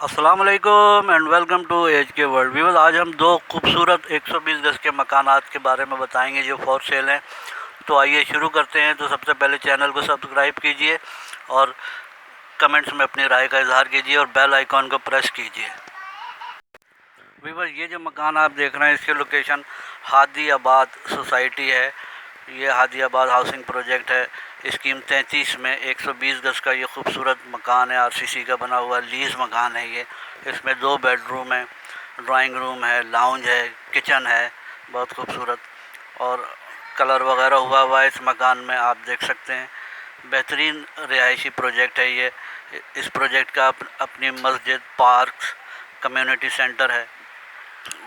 अस्सलाम वालेकुम and welcome to H के वर्ल्ड व्यूअर्स। आज हम दो खूबसूरत 120 गज़ के मकानात के बारे में बताएंगे जो फॉर सेल हैं। तो आइए शुरू करते हैं। तो सबसे पहले चैनल को सब्सक्राइब कीजिए और कमेंट्स में अपनी राय का इजहार कीजिए और बेल आइकॉन को प्रेस कीजिए। व्यूअर्स, ये जो मकान आप देख रहे हैं इसकी लोकेशन हादी आबाद सोसाइटी है। ये हादी आबाद हाउसिंग प्रोजेक्ट है। स्कीम 33 में 120 गज़ का ये खूबसूरत मकान है। आरसीसी का बना हुआ लीज मकान है ये। इसमें 2 बेडरूम है, ड्राइंग रूम है, लाउंज है, किचन है, बहुत खूबसूरत। और कलर वगैरह हुआ है इस मकान में, आप देख सकते हैं। बेहतरीन रिहायशी प्रोजेक्ट है ये। इस प्रोजेक्ट का अपनी मस्जिद, पार्क, कम्युनिटी सेंटर है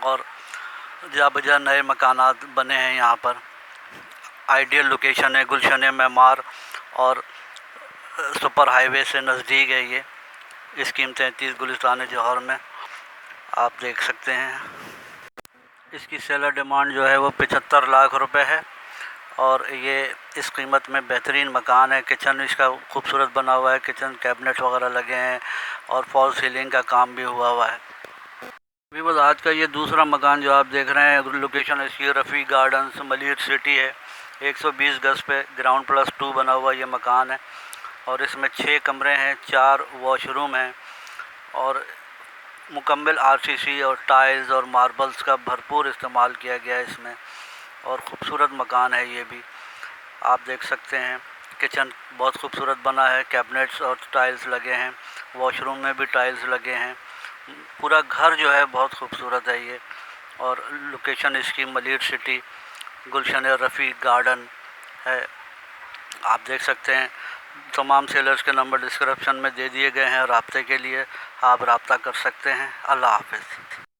और जा बजा नए मकानात बने हैं यहाँ पर। आइडियल लोकेशन है, गुलशन मेमार और सुपर हाईवे से नज़दीक है ये। स्कीम 33 गुलिस्तान जौहर में आप देख सकते हैं। इसकी सेलर डिमांड जो है वो 75 लाख रुपए है और ये इस कीमत में बेहतरीन मकान है। किचन इसका खूबसूरत बना हुआ है, किचन कैबिनेट वगैरह लगे हैं और फॉल सीलिंग का काम भी हुआ है। वीवर्स, आज का ये दूसरा मकान जो आप देख रहे हैं, लोकेशन इसकी रफ़ी गार्डन्स मलिर सिटी है। 120 गज़ पे ग्राउंड प्लस 2 बना हुआ ये मकान है और इसमें 6 कमरे हैं, 4 वॉशरूम हैं और मुकम्मल आरसीसी और टाइल्स और मार्बल्स का भरपूर इस्तेमाल किया गया है इसमें। और ख़ूबसूरत मकान है ये भी, आप देख सकते हैं। किचन बहुत खूबसूरत बना है, कैबिनेट्स और टाइल्स लगे हैं, वॉशरूम में भी टाइल्स लगे हैं। पूरा घर जो है बहुत खूबसूरत है ये। और लोकेशन इसकी मलिर सिटी, गुलशन रफ़ी गार्डन है, आप देख सकते हैं। तमाम सेलर्स के नंबर डिस्क्रिप्शन में दे दिए गए हैं, राब्ते के लिए आप रब्ता कर सकते हैं। अल्लाह हाफ़िज़।